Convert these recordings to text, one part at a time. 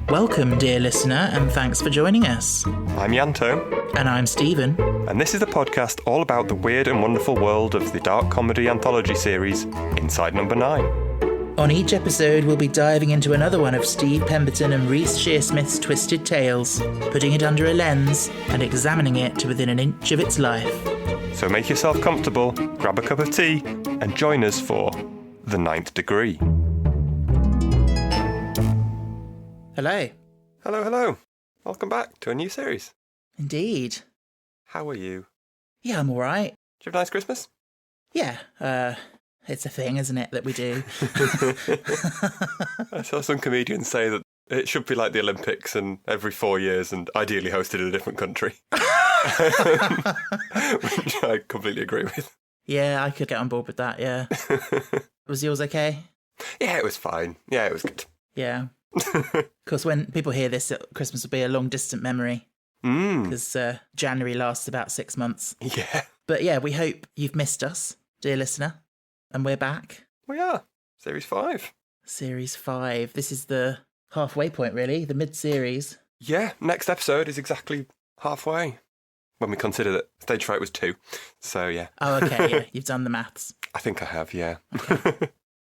Welcome, dear listener, and thanks for joining us. I'm Yanto. And I'm Stephen. And this is a podcast all about the weird and wonderful world of the dark comedy anthology series, Inside Number 9. On each episode, we'll be diving into another one of Steve Pemberton and Reece Shearsmith's twisted tales, putting it under a lens and examining it to within an inch of its life. So make yourself comfortable, grab a cup of tea, and join us for The Ninth Degree. Hello. Hello, hello. Welcome back to a new series. Indeed. How are you? Yeah, I'm all right. Did you have a nice Christmas? Yeah, it's a thing, isn't it, that we do? I saw some comedians say that it should be like the Olympics and every 4 years and ideally hosted in a different country. Which I completely agree with. Yeah, I could get on board with that, yeah. Was yours okay? Yeah, it was fine. Yeah, it was good. Yeah. Of course, when people hear this, Christmas will be a long distant memory. Because January lasts about 6 months. Yeah. But yeah, we hope you've missed us, dear listener. And we're back. We are. Series 5. Series 5. This is the halfway point, really. The mid-series. Yeah, next episode is exactly halfway. When we consider that Stage Fright was 2. So, yeah. Oh, okay, yeah. You've done the maths. I think I have, yeah. Okay.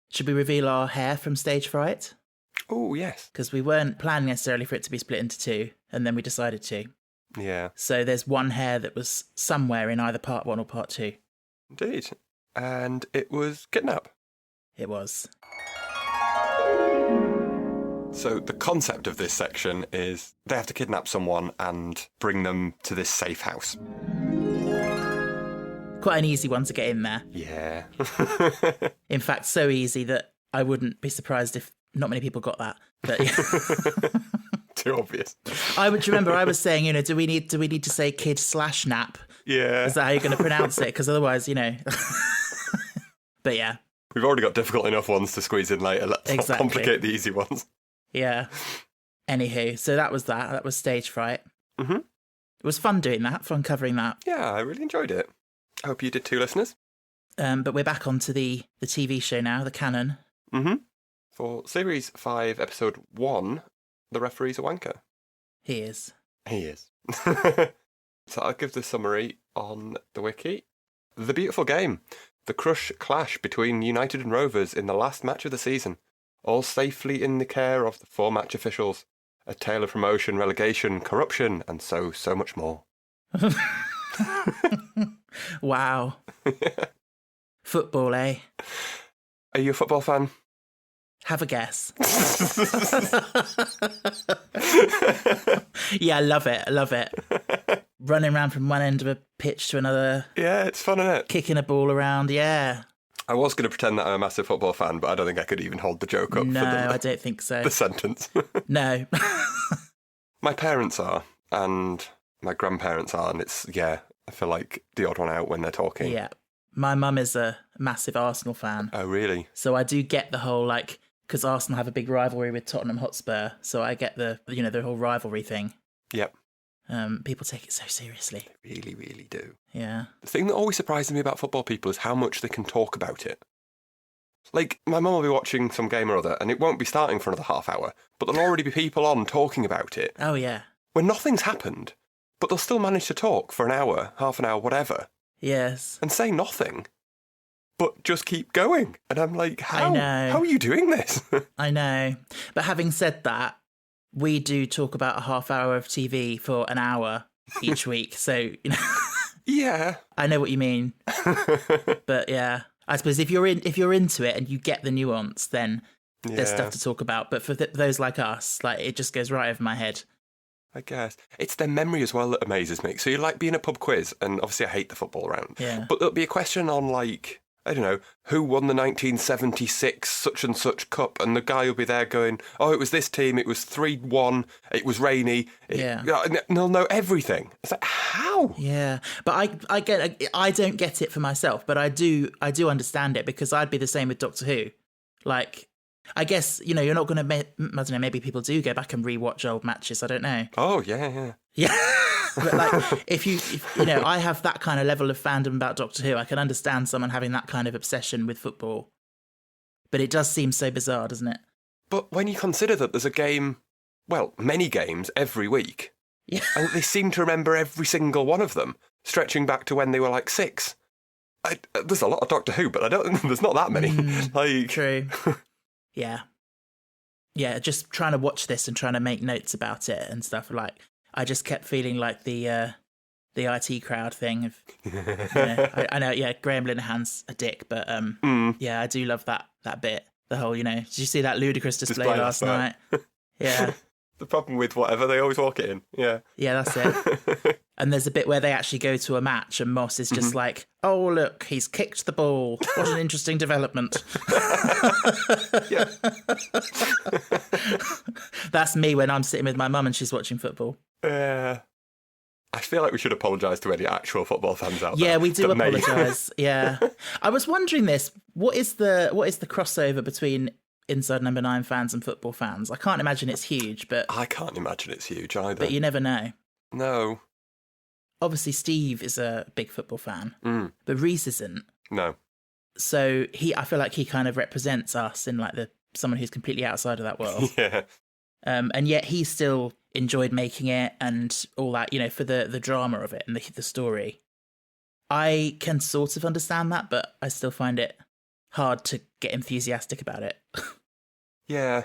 Should we reveal our hair from Stage Fright? Oh, yes. Because we weren't planning necessarily for it to be split into 2, and then we decided to. Yeah. So there's one hair that was somewhere in either part 1 or part 2. Indeed. And it was Kidnap. It was. So the concept of this section is they have to kidnap someone and bring them to this safe house. Quite an easy one to get in there. Yeah. In fact, so easy that I wouldn't be surprised if not many people got that. But yeah. Too obvious. I would remember I was saying, do we need to say kid/nap? Yeah. Is that how you're going to pronounce it? Because otherwise, But yeah. We've already got difficult enough ones to squeeze in later. Let's not complicate the easy ones. Yeah. Anywho, so that was that. That was Stage Fright. Mm-hmm. It was fun doing that, fun covering that. Yeah, I really enjoyed it. I hope you did too, listeners. But we're back onto the TV show now, the canon. Mm-hmm. For Series 5, Episode 1, the referee's a wanker. He is. He is. So I'll give the summary on the wiki. The beautiful game. The crush clash between United and Rovers in the last match of the season. All safely in the care of the 4 match officials. A tale of promotion, relegation, corruption, and so much more. Wow. Yeah. Football, eh? Are you a football fan? Have a guess. Yeah, I love it. Running around from one end of a pitch to another. Yeah, it's fun, isn't it? Kicking a ball around, yeah. I was going to pretend that I'm a massive football fan, but I don't think I could even hold the joke up. No, for the, I don't think so. The sentence. No. My parents are, and my grandparents are, and it's, yeah, I feel like the odd one out when they're talking. Yeah. My mum is a massive Arsenal fan. Oh, really? So I do get the whole, because Arsenal have a big rivalry with Tottenham Hotspur, so I get the whole rivalry thing. Yep. People take it so seriously. They really, really do. Yeah. The thing that always surprises me about football people is how much they can talk about it. Like, my mum will be watching some game or other, and it won't be starting for another half hour, but there'll already be people on talking about it. Oh, yeah. When nothing's happened, but they'll still manage to talk for an hour, half an hour, whatever. Yes. And say nothing, but just keep going. And I'm like, how? I know. How are you doing this? I know. But having said that, we do talk about a half hour of TV for an hour each week. So, Yeah. I know what you mean. But yeah, I suppose if you're into it and you get the nuance, then there's stuff to talk about. But for those like us, it just goes right over my head. I guess. It's their memory as well that amazes me. So you like being a pub quiz, and obviously I hate the football round. Yeah. But there'll be a question on, I don't know, who won the 1976 such and such cup, and the guy will be there going, oh, it was this team, it was 3-1, it was rainy. Yeah. And they'll know everything. It's like, how? Yeah. But I don't get it for myself, but I do understand it, because I'd be the same with Doctor Who. I guess, you're not going to, I don't know, maybe people do go back and rewatch old matches. I don't know. Oh, yeah. Yeah. But if I have that kind of level of fandom about Doctor Who, I can understand someone having that kind of obsession with football. But it does seem so bizarre, doesn't it? But when you consider that there's a game well, many games every week. Yeah. And they seem to remember every single one of them, stretching back to when they were like 6. There's a lot of Doctor Who, but there's not that many. True. Yeah. Yeah, just trying to watch this and trying to make notes about it and stuff. Like, I just kept feeling like the IT crowd thing. Of, I know, yeah, Graham Linehan's a dick, but yeah, I do love that bit. The whole, did you see that ludicrous display last night? Yeah. The problem with whatever, they always walk it in. Yeah. Yeah, that's it. And there's a bit where they actually go to a match and Moss is just like, oh, look, he's kicked the ball. What an interesting development. Yeah. That's me when I'm sitting with my mum and she's watching football. I feel like we should apologise to any actual football fans out there. Yeah, we do apologise. Yeah. I was wondering this. What is the crossover between Inside Number 9 fans and football fans? I can't imagine it's huge, but... I can't imagine it's huge either. But you never know. No. Obviously, Steve is a big football fan, but Reese isn't. No. So I feel like he kind of represents us in like someone who's completely outside of that world. Yeah. And yet he still enjoyed making it and all that, for the drama of it and the story. I can sort of understand that, but I still find it hard to get enthusiastic about it. Yeah.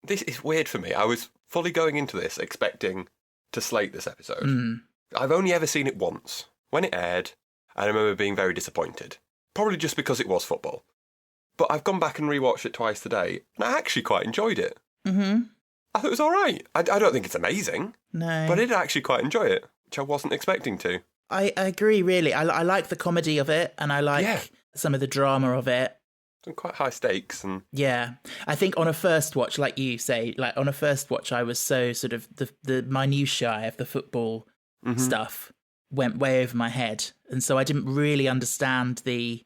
This is weird for me. I was fully going into this expecting to slate this episode. I've only ever seen it once, when it aired, and I remember being very disappointed. Probably just because it was football. But I've gone back and rewatched it twice today, and I actually quite enjoyed it. Mm-hmm. I thought it was all right. I don't think it's amazing. No. But I did actually quite enjoy it, which I wasn't expecting to. I agree, really. I like the comedy of it, and I like some of the drama of it. Some quite high stakes. And yeah. I think on a first watch, like you say, on a first watch, I was so sort of the minutiae of the football stuff went way over my head. And so I didn't really understand the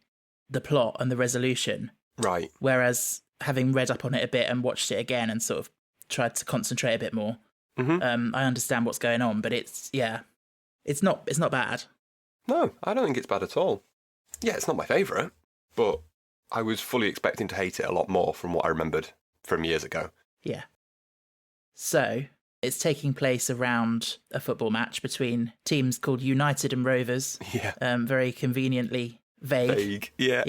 plot and the resolution. Right. Whereas having read up on it a bit and watched it again and sort of tried to concentrate a bit more, I understand what's going on. But it's not bad. No, I don't think it's bad at all. Yeah, it's not my favourite, but I was fully expecting to hate it a lot more from what I remembered from years ago. Yeah. So, it's taking place around a football match between teams called United and Rovers. Yeah. Very conveniently vague. Yeah.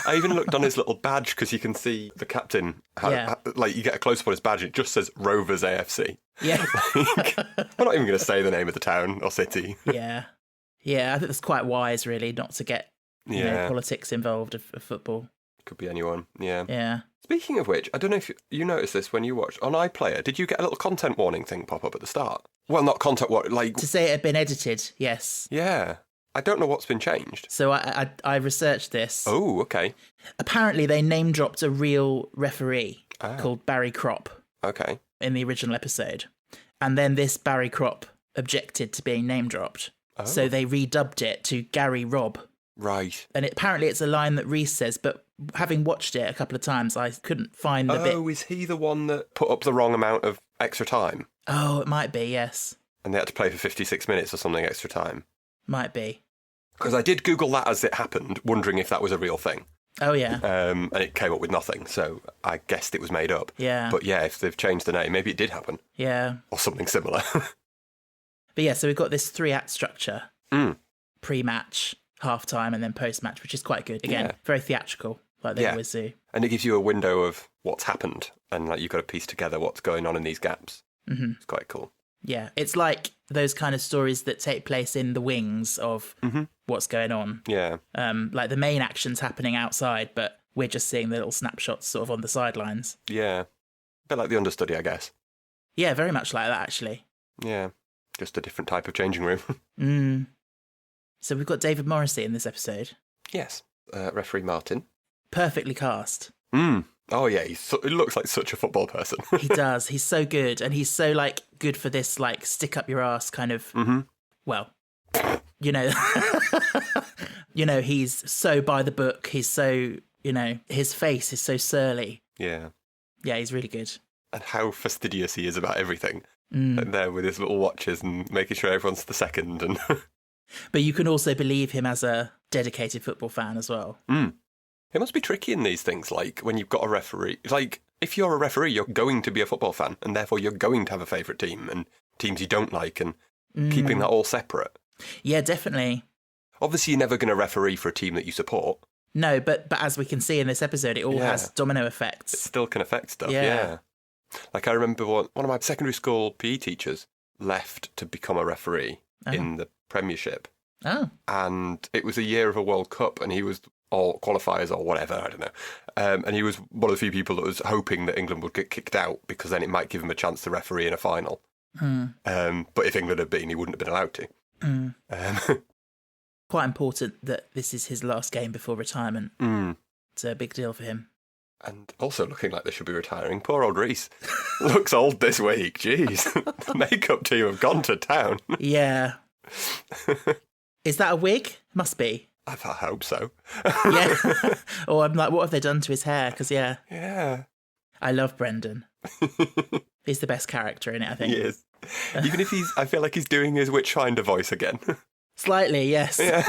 I even looked on his little badge because you can see the captain. Like, you get a close-up on his badge, it just says Rovers AFC. Yeah. I'm not even going to say the name of the town or city. Yeah. Yeah, I think it's quite wise, really, not to get politics involved of football. Could be anyone, yeah. Yeah. Speaking of which, I don't know if you noticed this when you watched. On iPlayer, did you get a little content warning thing pop up at the start? Well, not content warning, like... To say it had been edited, yes. Yeah. I don't know what's been changed. So I researched this. Oh, okay. Apparently they name-dropped a real referee called Barry Kropp. Okay. In the original episode. And then this Barry Kropp objected to being name-dropped. Oh. So they redubbed it to Gary Robb. Right. And apparently it's a line that Reese says, but having watched it a couple of times, I couldn't find the bit. Oh, is he the one that put up the wrong amount of extra time? Oh, it might be, yes. And they had to play for 56 minutes or something extra time? Might be. Because I did Google that as it happened, wondering if that was a real thing. Oh, yeah. And it came up with nothing, so I guessed it was made up. Yeah. But yeah, if they've changed the name, maybe it did happen. Yeah. Or something similar. But yeah, so we've got this 3-act structure. Pre-match, half-time, and then post-match, which is quite good. Again, very theatrical, like they always do. And it gives you a window of what's happened, and like you've got to piece together what's going on in these gaps. Mm-hmm. It's quite cool. Yeah, it's like those kind of stories that take place in the wings of what's going on. Yeah. Like the main action's happening outside, but we're just seeing the little snapshots sort of on the sidelines. Yeah. A bit like the understudy, I guess. Yeah, very much like that, actually. Yeah. Just a different type of changing room. So we've got David Morrissey in this episode. Yes. Referee Martin. Perfectly cast. Oh, yeah. He looks like such a football person. He does. He's so good. And he's so, like, good for this, like, stick up your ass kind of... Well, you know... he's so by the book. He's so, his face is so surly. Yeah. Yeah, he's really good. And how fastidious he is about everything. And there with his little watches and making sure everyone's the second. And but you can also believe him as a dedicated football fan as well. It must be tricky in these things, like when you've got a referee. Like, if you're a referee, you're going to be a football fan, and therefore you're going to have a favourite team and teams you don't like, and keeping that all separate. Yeah, definitely. Obviously, you're never going to referee for a team that you support. No, but as we can see in this episode, it all has domino effects. It still can affect stuff, yeah. Like, I remember one of my secondary school PE teachers left to become a referee in the Premiership. Oh. And it was a year of a World Cup, and he was all qualifiers or whatever, I don't know. And he was one of the few people that was hoping that England would get kicked out because then it might give him a chance to referee in a final. But if England had been, he wouldn't have been allowed to. Quite important that this is his last game before retirement. It's a big deal for him. And also looking like they should be retiring. Poor old Reece. Looks old this week, jeez. The makeup team have gone to town. Yeah. Is that a wig? Must be. I hope so. Yeah. Or I'm like, what have they done to his hair? Because, Yeah. I love Brendan. He's the best character in it, I think. He is. Even if I feel like he's doing his Witchfinder voice again. Slightly, yes. Yeah.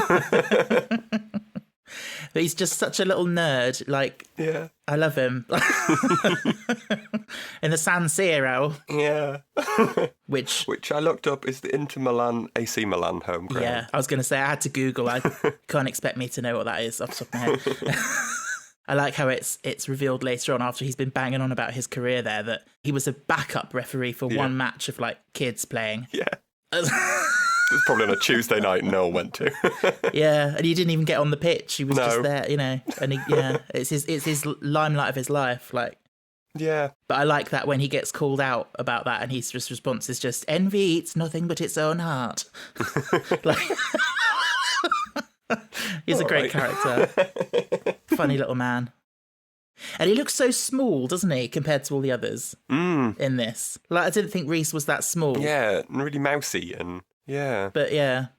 But he's just such a little nerd. Like, I love him. In the San Siro. Yeah. Which I looked up is the Inter Milan, AC Milan home ground. Yeah, I was going to say, I had to Google. I can't expect me to know what that is off the top of my head. I like how it's revealed later on, after he's been banging on about his career there, that he was a backup referee for one match of, like, kids playing. Yeah. It was probably on a Tuesday night Noel went to. Yeah, and he didn't even get on the pitch. He was just there, you know. And it's his limelight of his life, like. Yeah. But I like that when he gets called out about that, and his response is just, "Envy eats nothing but its own heart." Like, he's a great character. Funny little man. And he looks so small, doesn't he, compared to all the others in this. Like, I didn't think Reece was that small. Yeah, and really mousy and. Yeah. But yeah.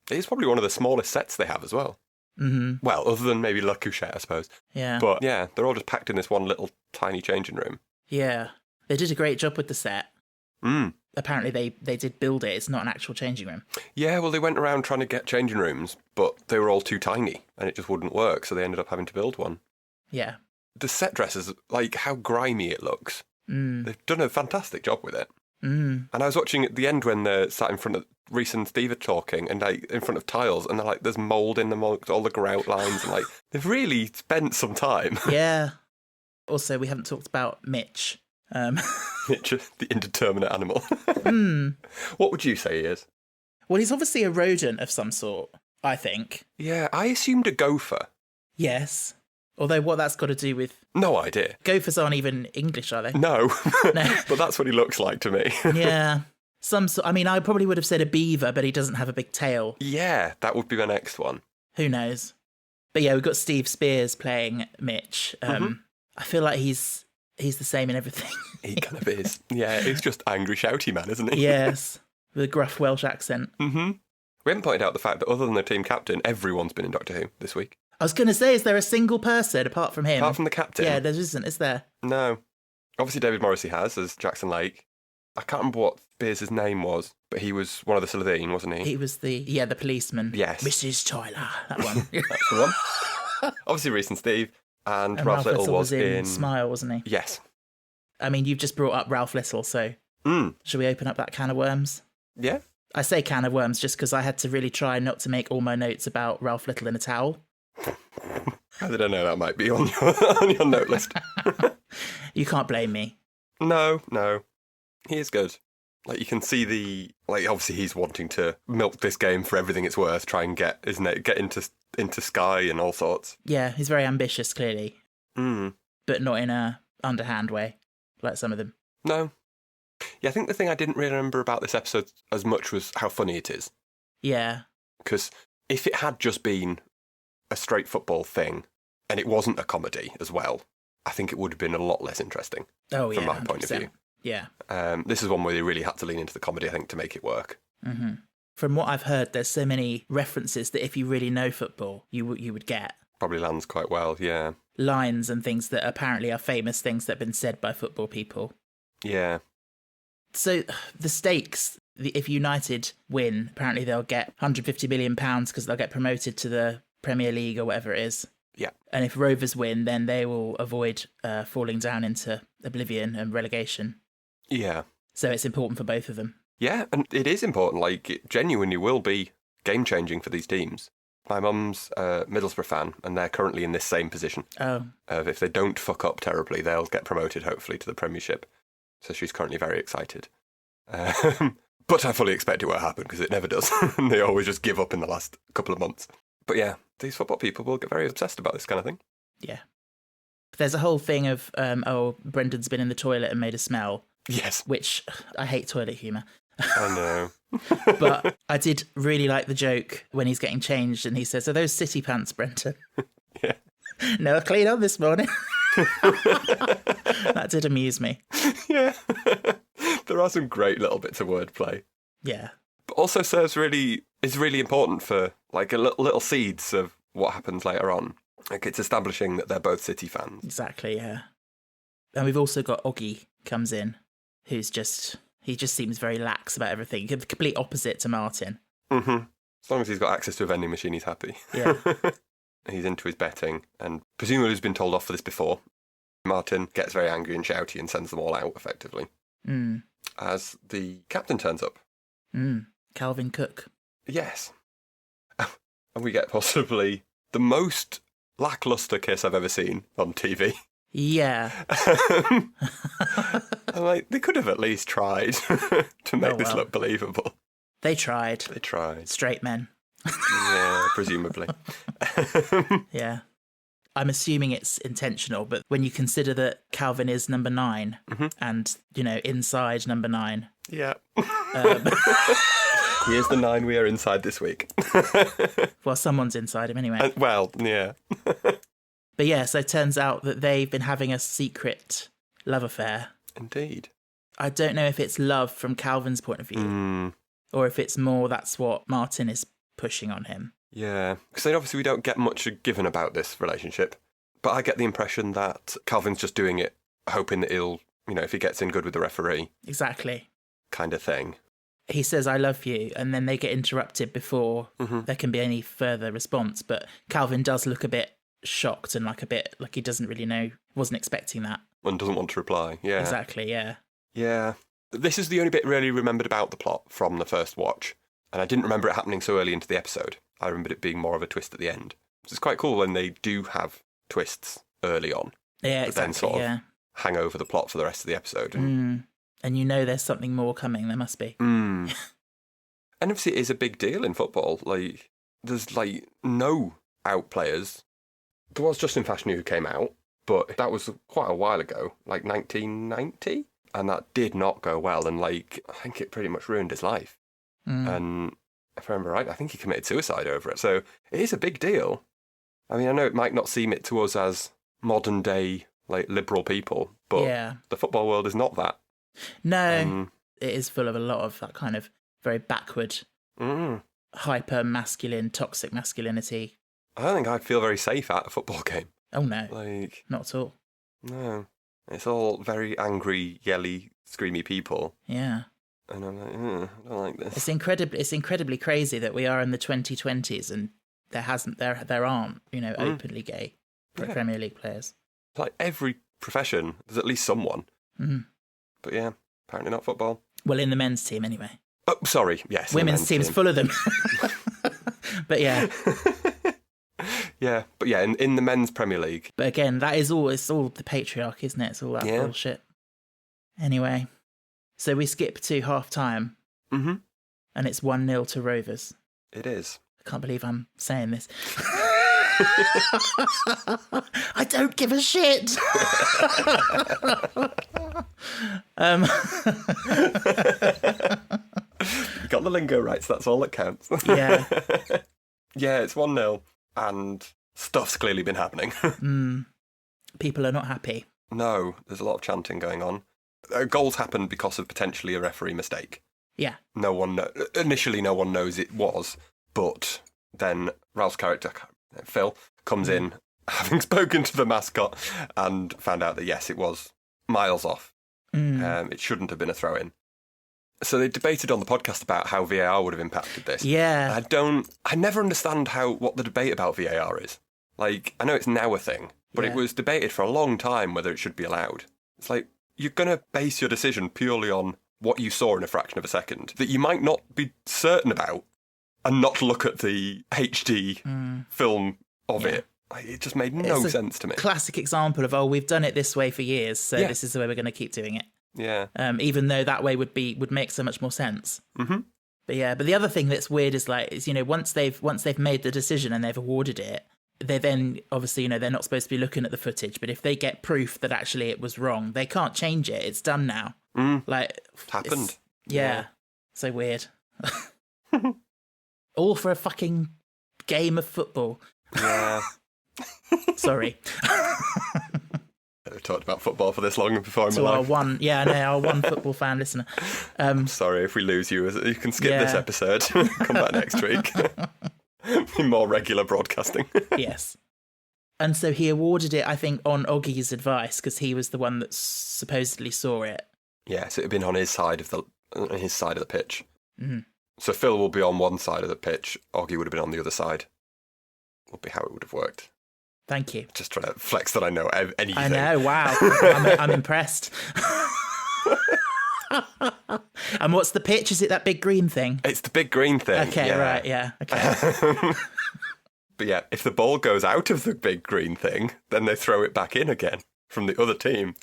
It's probably one of the smallest sets they have as well. Mm-hmm. Well, other than maybe La Couchette, I suppose. Yeah. But yeah, they're all just packed in this one little tiny changing room. Yeah. They did a great job with the set. Apparently they did build it. It's not an actual changing room. Yeah, well, they went around trying to get changing rooms, but they were all too tiny and it just wouldn't work, so they ended up having to build one. Yeah. The set dresses, like how grimy it looks. They've done a fantastic job with it. And I was watching at the end when they're sat in front of Reece and Steve are talking, and like in front of tiles, and they're like, there's mould in them, all the grout lines, and like they've really spent some time. Yeah. Also, we haven't talked about Mitch. Mitch, the indeterminate animal. What would you say he is? Well, he's obviously a rodent of some sort, I think. Yeah, I assumed a gopher. Yes. Although what that's got to do with... No idea. Gophers aren't even English, are they? No. No. But that's what he looks like to me. Yeah. I mean, I probably would have said a beaver, but he doesn't have a big tail. Yeah, that would be my next one. Who knows? But yeah, we've got Steve Spears playing Mitch. I feel like he's the same in everything. He kind of is. Yeah, he's just angry, shouty man, isn't he? Yes. With a gruff Welsh accent. We haven't pointed out the fact that other than the team captain, everyone's been in Doctor Who this week. I was going to say, is there a single person apart from him? Apart from the captain? Yeah, there isn't, is there? No. Obviously David Morrissey has, as Jackson Lake. I can't remember what Spears' name was, but he was one of the Slitheen, wasn't he? He was the policeman. Yes. Mrs. Tyler, that one. That's the one. Obviously Reece and Steve, and Ralph Little was in... Smile, wasn't he? Yes. I mean, you've just brought up Ralph Little, so should we open up that can of worms? Yeah. I say can of worms just because I had to really try not to make all my notes about Ralph Little in a towel. How did I know that might be on your note list? You can't blame me. No. He is good. Like, you can see obviously he's wanting to milk this game for everything it's worth, try and get into Sky and all sorts. Yeah, he's very ambitious, clearly. But not in a underhand way, like some of them. No. Yeah, I think the thing I didn't really remember about this episode as much was how funny it is. Yeah. Because if it had just been a straight football thing, and it wasn't a comedy as well, I think it would have been a lot less interesting. Oh, from yeah, my point of 100%. view. Yeah. This is one where they really had to lean into the comedy, I think, to make it work. From what I've heard, there's so many references that if you really know football, you would get. Probably lands quite well, yeah. Lines and things that apparently are famous things that have been said by football people. Yeah. So the stakes, if United win, apparently they'll get £150 million because they'll get promoted to the Premier League or whatever it is. Yeah. And if Rovers win, then they will avoid falling down into oblivion and relegation. Yeah. So it's important for both of them. Yeah, and it is important. Like, it genuinely will be game-changing for these teams. My mum's a Middlesbrough fan, and they're currently in this same position. Oh. If they don't fuck up terribly, they'll get promoted, hopefully, to the Premiership. So she's currently very excited. But I fully expect it won't happen, because it never does. And they always just give up in the last couple of months. But yeah, these football people will get very obsessed about this kind of thing. Yeah. There's a whole thing of, Brendan's been in the toilet and made a smell. Yes. Which, I hate toilet humour. I know. But I did really like the joke when he's getting changed and he says, "Are those city pants, Brendan?" Yeah. No, I cleaned up this morning. That did amuse me. Yeah. There are some great little bits of wordplay. Yeah. But also is really important for, like, a little seeds of what happens later on. Like, it's establishing that they're both City fans. Exactly, yeah. And we've also got Oggy comes in, he just seems very lax about everything. The complete opposite to Martin. Mm-hmm. As long as he's got access to a vending machine, he's happy. Yeah. He's into his betting, and presumably he's been told off for this before. Martin gets very angry and shouty and sends them all out, effectively. Mm. As the captain turns up. Calvin Cook. Yes. And we get possibly the most lacklustre kiss I've ever seen on TV. Yeah. I'm like, they could have at least tried to make this look believable. They tried. They tried. Straight men. Yeah, presumably. Yeah. I'm assuming it's intentional, but when you consider that Calvin is number 9 and, inside number 9. Yeah. Here's the 9 we are inside this week. Well, someone's inside him anyway. Yeah. But yeah, so it turns out that they've been having a secret love affair. Indeed. I don't know if it's love from Calvin's point of view or if it's more that's what Martin is pushing on him. Yeah, because obviously we don't get much given about this relationship, but I get the impression that Calvin's just doing it hoping that he'll, if he gets in good with the referee. Exactly. Kind of thing. He says, "I love you," and then they get interrupted before there can be any further response. But Calvin does look a bit shocked and like he doesn't really know, wasn't expecting that. And doesn't want to reply, yeah. Exactly, yeah. Yeah. This is the only bit really remembered about the plot from the first watch, and I didn't remember it happening so early into the episode. I remembered it being more of a twist at the end. So it's quite cool when they do have twists early on. Yeah, but then sort of hang over the plot for the rest of the episode. And there's something more coming, there must be. And obviously it is a big deal in football. Like, there's no out players. There was Justin Fashanu who came out, but that was quite a while ago, like 1990, and that did not go well, and I think it pretty much ruined his life. And if I remember right, I think he committed suicide over it. So it is a big deal. I mean, I know it might not seem it to us as modern day liberal people, but the football world is not that. No, it is full of a lot of that kind of very backward, hyper masculine, toxic masculinity. I don't think I'd feel very safe at a football game. Oh no, not at all. No, it's all very angry, yelly, screamy people. Yeah, and I'm like, I don't like this. It's incredibly crazy that we are in the 2020s and there aren't openly gay Premier League players. Like every profession, there's at least someone. But yeah, apparently not football. Well, in the men's team anyway. Oh, sorry, yes. Women's team's full of them. But yeah. Yeah, but yeah, in the men's Premier League. But again, it's all the patriarchy, isn't it? It's all that bullshit. Anyway, so we skip to half-time. And it's 1-0 to Rovers. It is. I can't believe I'm saying this. I don't give a shit. You got the lingo right, so that's all that counts. Yeah. Yeah, it's 1-0, and stuff's clearly been happening. People are not happy. No, there's a lot of chanting going on. Goals happened because of potentially a referee mistake. Yeah. Initially, no one knows it was, but then Ralph's character, Phil, comes in, having spoken to the mascot, and found out that, yes, it was miles off. It shouldn't have been a throw-in. So they debated on the podcast about how VAR would have impacted this. Yeah. I never understand what the debate about VAR is. Like, I know it's now a thing, but Yeah. it was debated for a long time whether it should be allowed. It's like, you're going to base your decision purely on what you saw in a fraction of a second that you might not be certain about and not look at the HD film of it. Like, it just made no sense to me. Classic example of, we've done it this way for years, so Yeah. this is the way we're going to keep doing it. Yeah. Even though that way would make so much more sense. Mm-hmm. But the other thing that's weird is once they've made the decision and they've awarded it, they then obviously they're not supposed to be looking at the footage. But if they get proof that actually it was wrong, they can't change it. It's done now. Like It's happened. Yeah. So weird. All for a fucking game of football. Yeah. Sorry. We've talked about football for this long before in my To our life. our one football fan listener. Sorry if we lose you. You can skip Yeah. this episode. Come back next week. Be more regular broadcasting. Yes. And so he awarded it, I think, on Oggy's advice, because he was the one that supposedly saw it. Yeah, so it'd been on his side of the pitch. Mhm. So Phil will be on one side of the pitch. Oggy would have been on the other side. Would be how it would have worked. Thank you. Just trying to flex that I know anything. I know, wow. I'm impressed. And what's the pitch? Is it that big green thing? It's the big green thing. Okay, yeah. right, yeah. Okay. But yeah, if the ball goes out of the big green thing, then they throw it back in again from the other team.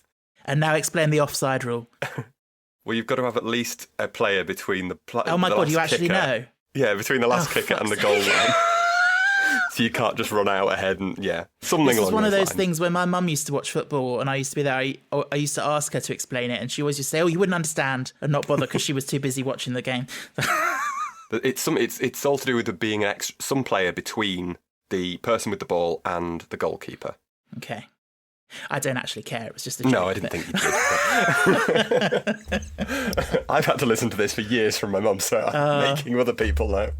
And now explain the offside rule. Well, you've got to have at least a player between the Oh my the God, last you actually kicker. know? Yeah, between the last kicker and the goal line. So you can't just run out ahead and, something This along is one of those lines. things where my mum used to watch football and I used to be there. I used to ask her to explain it and she always used to say, you wouldn't understand, and not bother because she was too busy watching the game. But it's all to do with there being some player between the person with the ball and the goalkeeper. Okay. I don't actually care. It was just a joke. No, I didn't think you did. I've had to listen to this for years from my mum, so I'm making other people know.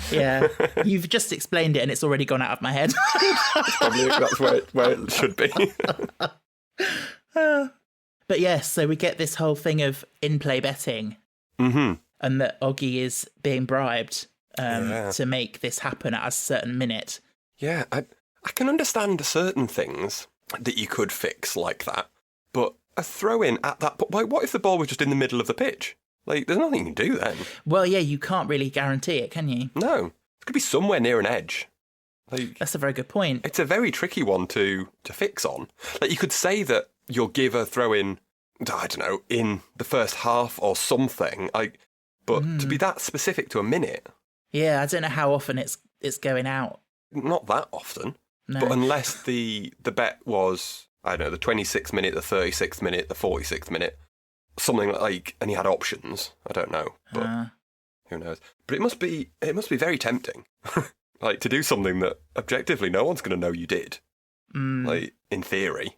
Yeah. You've just explained it and it's already gone out of my head. Probably that's where it should be. But yes, so we get this whole thing of in-play betting Mm-hmm. and that Oggy is being bribed Yeah. to make this happen at a certain minute. Yeah, I can understand certain things that you could fix like that, but a throw in at that point, what if the ball was just in the middle of the pitch? Like, there's nothing you can do then. Well, yeah, you can't really guarantee it, can you? No, it could be somewhere near an edge. Like, That's a very good point. it's a very tricky one to fix on. Like, you could say that you'll give a throw in, I don't know, in the first half or something. But to be that specific to a minute, Yeah, I don't know how often it's going out. not that often. No. But unless the bet was, I don't know, the 26th minute, the 36th minute, the 46th minute, something like, and he had options. I don't know, but who knows? But it must be very tempting, like to do something that objectively no one's going to know you did. Like in theory,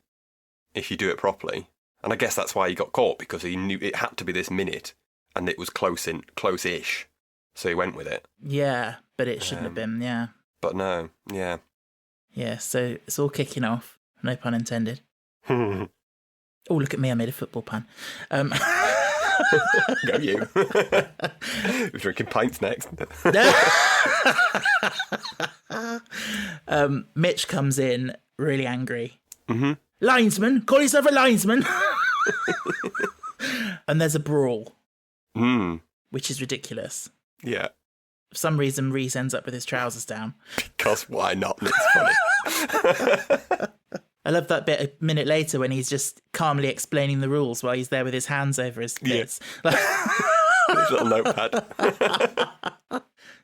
if you do it properly. And I guess that's why he got caught, because he knew it had to be this minute, and it was close-ish, so he went with it. Yeah, but it shouldn't have been, yeah. But no, yeah. Yeah, so it's all kicking off. No pun intended. Go Oh, look at me, I made a football pun. you. We're drinking pints next. Mitch comes in really angry. Mm-hmm. Linesman, call yourself a linesman. And there's a brawl, which is ridiculous. Yeah. For some reason, Reese ends up with his trousers down. Because why not? It's funny. I love that bit a minute later when he's just calmly explaining the rules while he's there with his hands over his tits. His little notepad.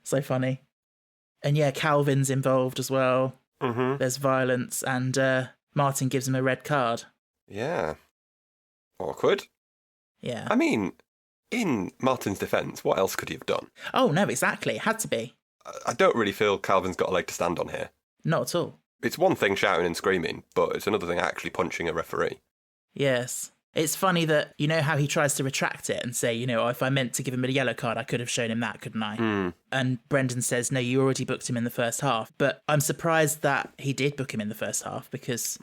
So funny. And yeah, Calvin's involved as well. Mm-hmm. There's violence, and Martin gives him a red card. Yeah. Awkward. Yeah. I mean, in Martin's defence, what else could he have done? Oh, no, exactly. It had to be. I don't really feel Calvin's got a leg to stand on here. Not at all. It's one thing shouting and screaming, but it's another thing actually punching a referee. Yes. It's funny that, you know how he tries to retract it and say, if I meant to give him a yellow card, I could have shown him that, couldn't I? And Brendan says, no, you already booked him in the first half. But I'm surprised that he did book him in the first half because,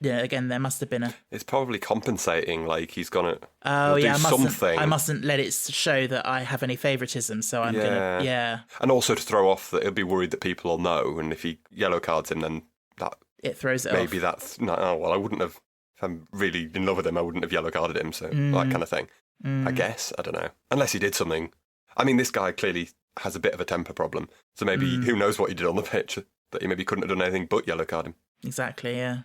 again, there must have been a... It's probably compensating, like he's gonna Oh, do yeah, something. I mustn't let it show that I have any favouritism, so I'm going to... Yeah. And also to throw off that he'll be worried that people will know, and if he yellow cards him, then that It throws it maybe off. that's no. Oh, well, I wouldn't have. If I'm really in love with him, I wouldn't have yellow carded him. So that kind of thing. I guess I don't know. Unless he did something. I mean, this guy clearly has a bit of a temper problem. So maybe who knows what he did on the pitch that he maybe couldn't have done anything but yellow card him. Exactly. Yeah.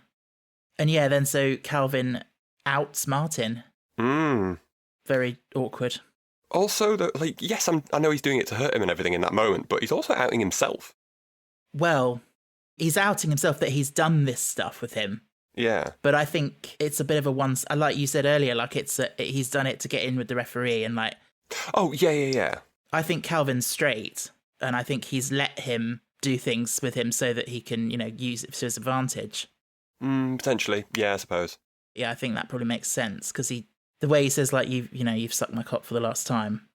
And yeah, then so Calvin outs Martin. Very awkward. Also, though, like, yes, I know he's doing it to hurt him and everything in that moment, but he's also outing himself. Well, he's outing himself that he's done this stuff with him. Yeah. But I think it's a bit of a once, like you said earlier, like he's done it to get in with the referee, and like. Oh yeah. I think Calvin's straight, and I think he's let him do things with him so that he can, use it to his advantage. Potentially, yeah, I suppose. Yeah, I think that probably makes sense because the way he says like you've sucked my cock for the last time.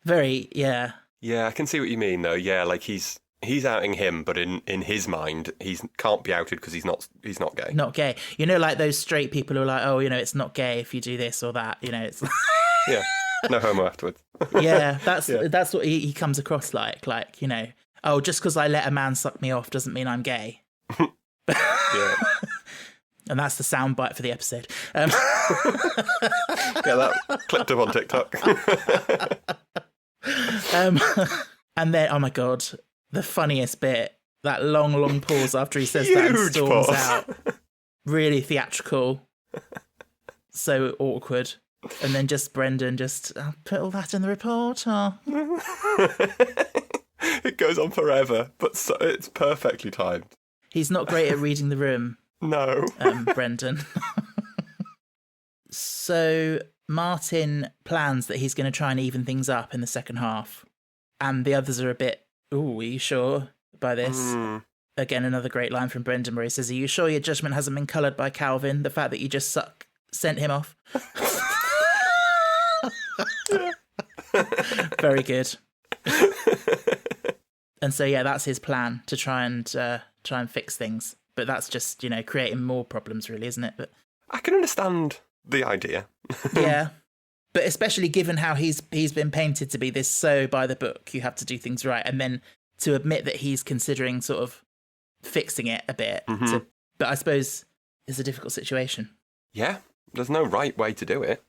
Very, yeah. Yeah, I can see what you mean though. Yeah, like he's outing him, but in his mind, he can't be outed because he's not gay. Not gay. Like those straight people who are like, oh, it's not gay if you do this or that. It's Yeah, no homo afterwards. Yeah, that's what he comes across like, oh, just because I let a man suck me off doesn't mean I'm gay. Yeah. And that's the soundbite for the episode. Yeah, that clipped up on TikTok. And then, oh my God, the funniest bit, that long pause after he says that and Huge storms pause. out. Really theatrical. So awkward. And then just Brendan I'll put all that in the report. Oh. It goes on forever, but it's perfectly timed. He's not great at reading the room. No. Brendan. So Martin plans that he's going to try and even things up in the second half. And the others are a bit, ooh, are you sure by this? Again, another great line from Brendan where he says, are you sure your judgment hasn't been coloured by Calvin? The fact that you just sent him off? Very good. And so, yeah, that's his plan to try and fix things. But that's just, creating more problems, really, isn't it? But I can understand the idea. yeah. But especially given how he's been painted to be this so by the book, you have to do things right. And then to admit that he's considering sort of fixing it a bit. But I suppose it's a difficult situation. Yeah, there's no right way to do it.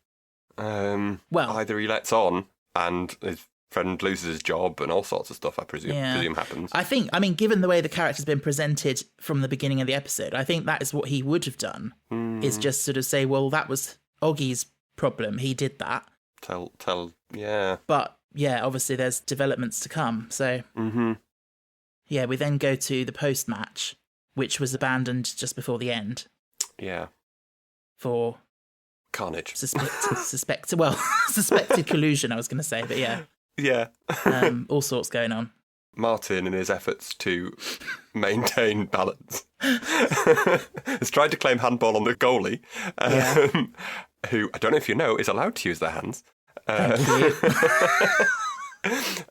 Either he lets on and his friend loses his job and all sorts of stuff, I presume happens. I mean, given the way the character's been presented from the beginning of the episode, I think that is what he would have done, is just sort of say, well, that was Oggy's problem. He did that. Yeah. But, yeah, obviously there's developments to come, so... Yeah, we then go to the post-match, which was abandoned just before the end. Yeah. For... carnage. Suspected collusion, I was going to say, but yeah. Yeah. All sorts going on. Martin, in his efforts to maintain balance, has tried to claim handball on the goalie, who, I don't know if you know, is allowed to use their hands. Thank you.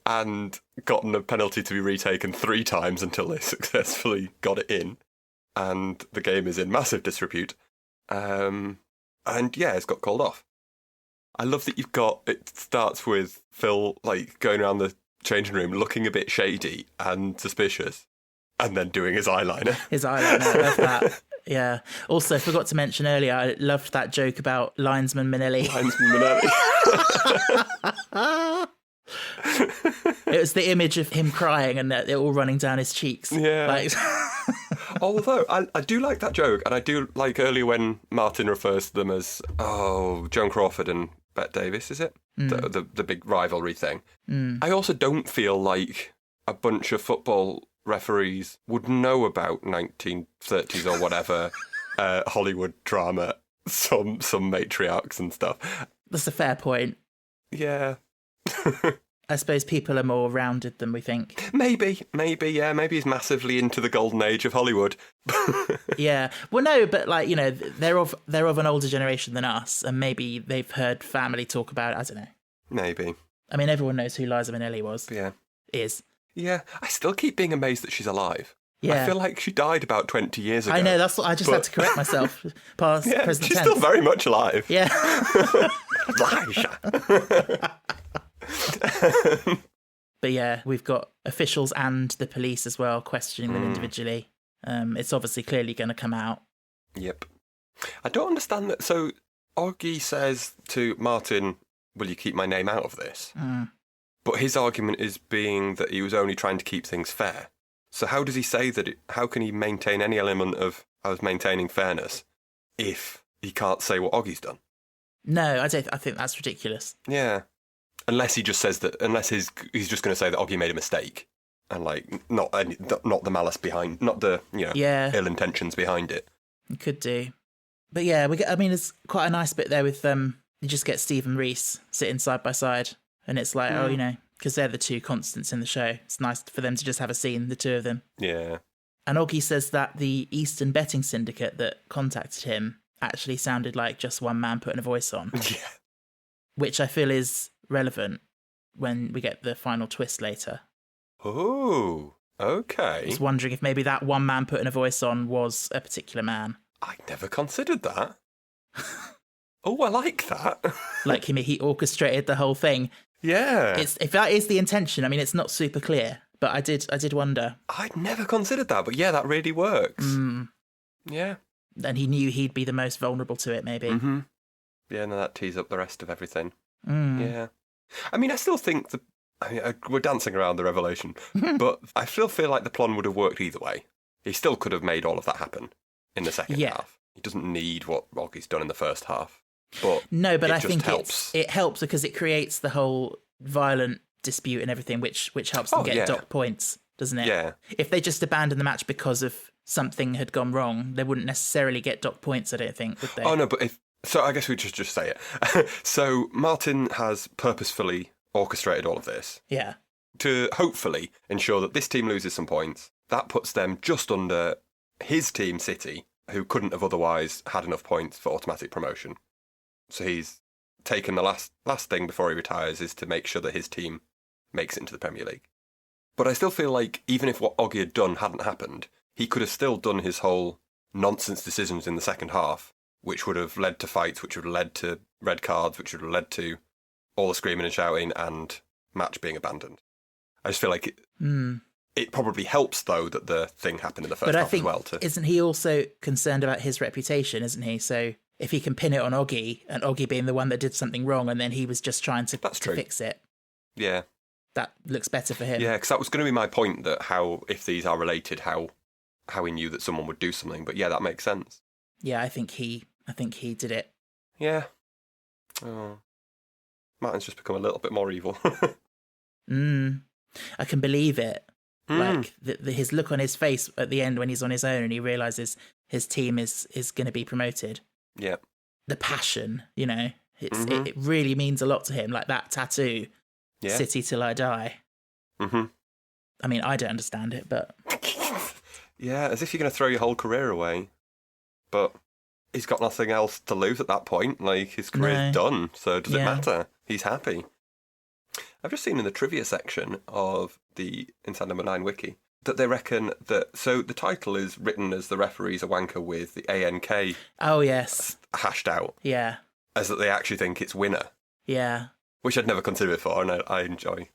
And gotten a penalty to be retaken 3 times until they successfully got it in. And the game is in massive disrepute. And yeah, it's got called off. I love that it starts with Phil like going around the changing room looking a bit shady and suspicious and then doing his eyeliner. I love that. Yeah. Also, forgot to mention earlier, I loved that joke about linesman Minelli. It was the image of him crying and it all running down his cheeks. Yeah. Although, I do like that joke, and I do like earlier when Martin refers to them as, Joan Crawford and Bette Davis, is it? The big rivalry thing. I also don't feel like a bunch of football referees would know about 1930s or whatever Hollywood drama, some matriarchs and stuff. That's a fair point. Yeah. I suppose people are more rounded than we think. Maybe, yeah. Maybe he's massively into the golden age of Hollywood. Yeah. Well, no, but they're of an older generation than us, and maybe they've heard family talk about it. I don't know. Maybe. I mean, everyone knows who Liza Minnelli was. Yeah. Is. Yeah. I still keep being amazed that she's alive. Yeah. I feel like she died about 20 years ago. I know, that's what I just had to correct myself. Past, present she's tense. Still very much alive. Yeah. Liza. But yeah, we've got officials and the police as well questioning them individually. It's obviously clearly going to come out. Yep. I don't understand that. So Oggy says to Martin, will you keep my name out of this? But his argument is being that he was only trying to keep things fair. So how does he say that? How can he maintain any element of I was maintaining fairness if he can't say what Oggy's done? No, I think that's ridiculous. Yeah. Unless he just says that, he's just going to say that Oggy made a mistake, and like not the malice behind, not the ill intentions behind it. You could do, but yeah, there's quite a nice bit there with you just get Steve and Reese sitting side by side, and it's like because they're the two constants in the show. It's nice for them to just have a scene, the two of them. Yeah. And Oggy says that the Eastern betting syndicate that contacted him actually sounded like just one man putting a voice on. Yeah. Which I feel is relevant when we get the final twist later. Oh, okay. I was wondering if maybe that one man putting a voice on was a particular man. I never considered that. Oh, I like that. Like he orchestrated the whole thing. Yeah. If that is the intention, I mean, it's not super clear, but I did wonder. I'd never considered that, but yeah, that really works. Yeah. And he knew he'd be the most vulnerable to it, maybe. Mm-hmm. Yeah, no, that tees up the rest of everything. Yeah. I mean, I still think we're dancing around the revelation, but I still feel like the plan would have worked either way. He still could have made all of that happen in the second half. He doesn't need what Oggy's done in the first half. But no, but I think helps. it helps because it creates the whole violent dispute and everything, which helps them get dock points, doesn't it? Yeah. If they just abandoned the match because of something had gone wrong, they wouldn't necessarily get dock points, I don't think, would they? Oh, no, but so I guess we just say it. So Martin has purposefully orchestrated all of this. Yeah. To hopefully ensure that this team loses some points. That puts them just under his team, City, who couldn't have otherwise had enough points for automatic promotion. So he's taken the last thing before he retires is to make sure that his team makes it into the Premier League. But I still feel like even if what Oggy had done hadn't happened, he could have still done his whole nonsense decisions in the second half, which would have led to fights, which would have led to red cards, which would have led to all the screaming and shouting and match being abandoned. I just feel like it probably helps, though, that the thing happened in the first half as well. Isn't he also concerned about his reputation, isn't he? So if he can pin it on Oggy, and Oggy being the one that did something wrong, and then he was just trying to fix it. Yeah. That looks better for him. Yeah, because that was going to be my point, that if these are related, how he knew that someone would do something. But yeah, that makes sense. Yeah, I think he did it. Yeah. Oh. Martin's just become a little bit more evil. I can believe it. Like his look on his face at the end when he's on his own and he realises his team is going to be promoted. Yeah. The passion, it really means a lot to him. Like that tattoo, City Till I Die. Mm-hmm. I mean, I don't understand it, but... Yeah, as if you're going to throw your whole career away. But he's got nothing else to lose at that point. Like, his career's done, so does it matter? He's happy. I've just seen in the trivia section of the Inside Number 9 wiki that they reckon that... So the title is written as the referee's a wanker with the ANK... Oh, yes. ...hashed out. Yeah. As that they actually think it's winner. Yeah. Which I'd never considered before, and I enjoy.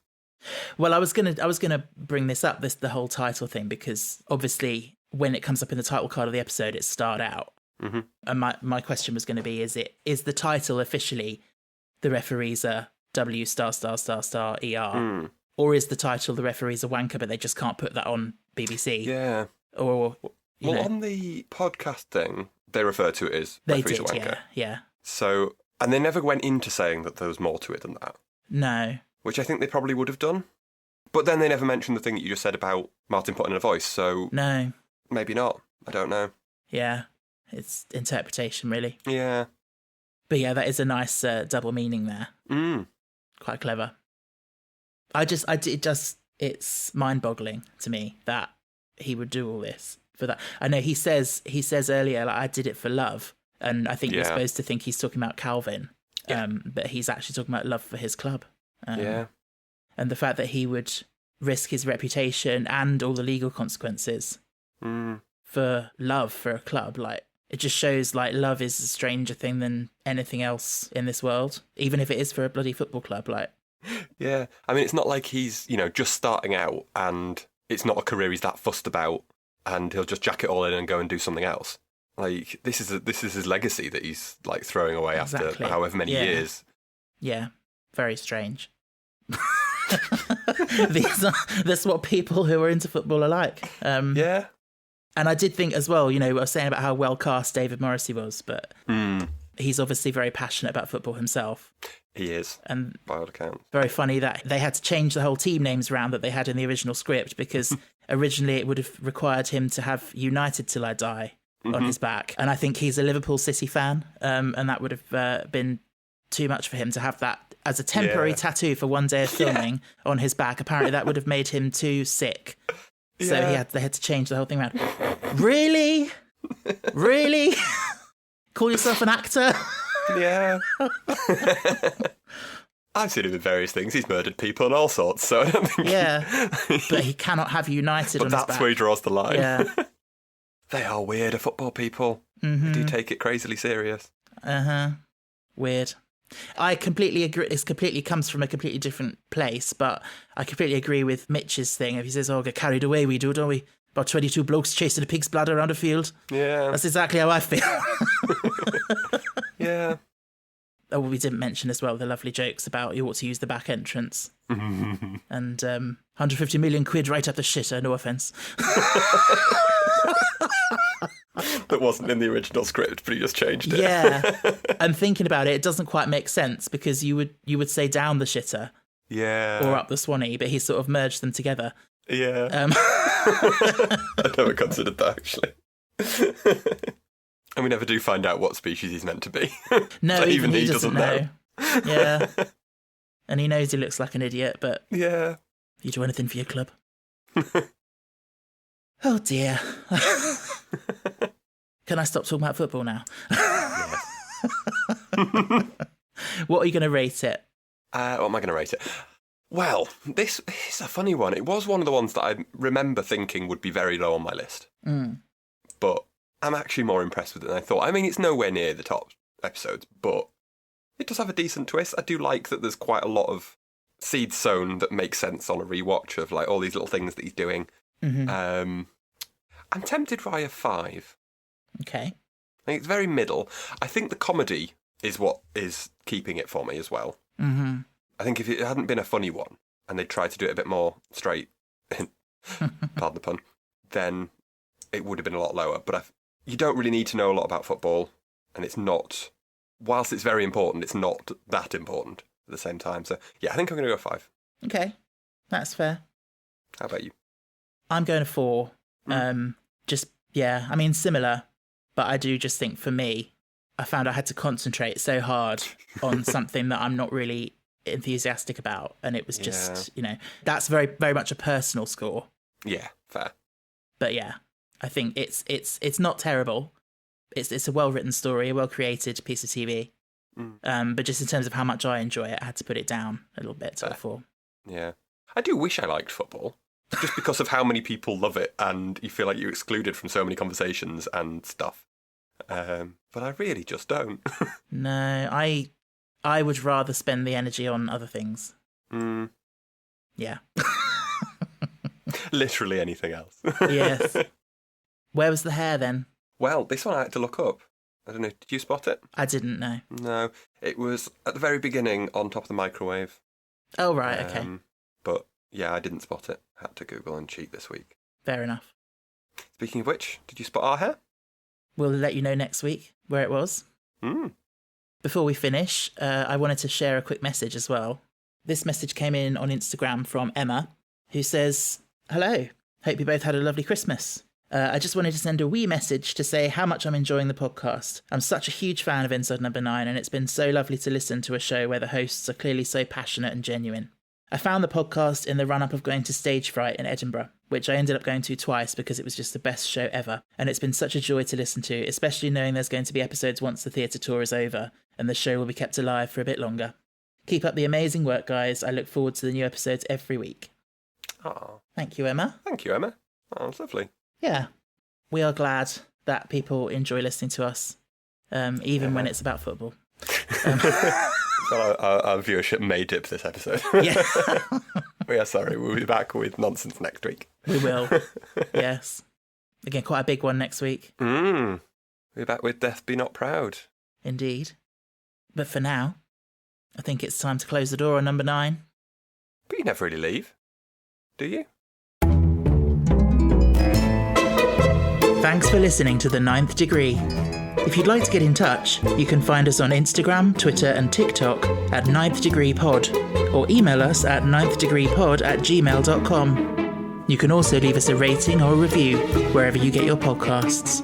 Well, I was gonna bring this up, the whole title thing, because obviously when it comes up in the title card of the episode, it's starred out. Mm-hmm. And my question was going to be: is the title officially the referee's a W *****ER, or is the title the referee's a wanker, but they just can't put that on BBC? Yeah. Or on the podcast thing, they refer to it as referee's a wanker. Yeah. So, and they never went into saying that there was more to it than that. No. Which I think they probably would have done. But then they never mentioned the thing that you just said about Martin putting in a voice, so... No. Maybe not. I don't know. Yeah. It's interpretation, really. Yeah. But yeah, that is a nice double meaning there. Quite clever. It's mind-boggling to me that he would do all this for that. I know he says earlier, like, I did it for love. And I think you're supposed to think he's talking about Calvin. Yeah. But he's actually talking about love for his club. And the fact that he would risk his reputation and all the legal consequences for love for a club, like, it just shows like love is a stranger thing than anything else in this world, even if it is for a bloody football club. Like, Yeah. I mean, it's not like he's, just starting out and it's not a career he's that fussed about and he'll just jack it all in and go and do something else. Like, this is his legacy that he's, like, throwing away after however many years. Yeah. Very strange. That's what people who are into football are like. Yeah. And I did think as well, I was saying about how well cast David Morrissey was, but he's obviously very passionate about football himself. He is, and by all accounts. Very funny that they had to change the whole team names around that they had in the original script, because originally it would have required him to have United Till I Die on his back. And I think he's a Liverpool City fan, and that would have been too much for him to have that as a temporary tattoo for one day of filming on his back. Apparently that would have made him too sick. So they had to change the whole thing around. Really? Really? Call yourself an actor? Yeah. I've seen him in various things. He's murdered people and all sorts, so I don't think... Yeah, but he cannot have United on his back. But that's where he draws the line. Yeah. They are weird, football people. They do take it crazily serious. Weird. I completely agree. This completely comes from a completely different place, but I completely agree with Mitch's thing. If he says, get carried away, we do, don't we? About 22 blokes chasing a pig's bladder around a field. Yeah. That's exactly how I feel. Yeah. Oh, well, we didn't mention as well the lovely jokes about you ought to use the back entrance. And 150 million quid right up the shitter, no offence. That wasn't in the original script, but he just changed it. Yeah. I'm thinking about it, it doesn't quite make sense, because you would say down the shitter. Yeah. Or up the swanny, but he sort of merged them together. Yeah. I never considered that, actually. And we never do find out what species he's meant to be. No, even he doesn't know. Yeah. And he knows he looks like an idiot, but... Yeah. You do anything for your club. Oh, dear. Can I stop talking about football now? Yes. What are you going to rate it? What am I going to rate it? Well, this is a funny one. It was one of the ones that I remember thinking would be very low on my list. But I'm actually more impressed with it than I thought. I mean, it's nowhere near the top episodes, but it does have a decent twist. I do like that there's quite a lot of seeds sown that make sense on a rewatch of like all these little things that he's doing. I'm tempted by a 5. Okay. I think it's very middle. I think the comedy is what is keeping it for me as well. I think if it hadn't been a funny one and they'd tried to do it a bit more straight, pardon the pun, then it would have been a lot lower. But you don't really need to know a lot about football, and it's not, whilst it's very important, it's not that important at the same time. So yeah, I think I'm going to go 5. Okay, that's fair. How about you? I'm going to 4. I mean, similar, but I do just think for me, I found I had to concentrate so hard on something that I'm not really enthusiastic about, and it was just, that's very, very much a personal score. Yeah, fair. But yeah, I think it's not terrible. It's a well-written story, a well-created piece of TV. But just in terms of how much I enjoy it, I had to put it down a little bit to a 4. Yeah. I do wish I liked football, just because of how many people love it, and you feel like you're excluded from so many conversations and stuff. But I really just don't. No, I would rather spend the energy on other things. Yeah. Literally anything else. Yes. Where was the hair then? Well, this one I had to look up. I don't know, did you spot it? I didn't know. No, it was at the very beginning on top of the microwave. Oh, right, okay. But yeah, I didn't spot it. Had to Google and cheat this week. Fair enough. Speaking of which, did you spot our hair? We'll let you know next week where it was. Before we finish, I wanted to share a quick message as well. This message came in on Instagram from Emma, who says, "Hello, hope you both had a lovely Christmas. I just wanted to send a wee message to say how much I'm enjoying the podcast. I'm such a huge fan of Inside Number 9, and it's been so lovely to listen to a show where the hosts are clearly so passionate and genuine. I found the podcast in the run-up of going to Stage Fright in Edinburgh, which I ended up going to twice because it was just the best show ever, and it's been such a joy to listen to, especially knowing there's going to be episodes once the theatre tour is over, and the show will be kept alive for a bit longer. Keep up the amazing work, guys. I look forward to the new episodes every week." Oh, Thank you, Emma. thank you, Emma. Oh, that's lovely. Yeah, we are glad that people enjoy listening to us, even when it's about football. So our viewership may dip this episode. Yeah. We are sorry. We'll be back with nonsense next week. We will. Yes. Again, quite a big one next week. We'll be back with Death Be Not Proud. Indeed. But for now, I think it's time to close the door on number 9. But you never really leave, do you? Thanks for listening to The Ninth Degree. If you'd like to get in touch, you can find us on Instagram, Twitter and TikTok at Ninth Degree Pod, or email us at ninthdegreepod@gmail.com. You can also leave us a rating or a review wherever you get your podcasts.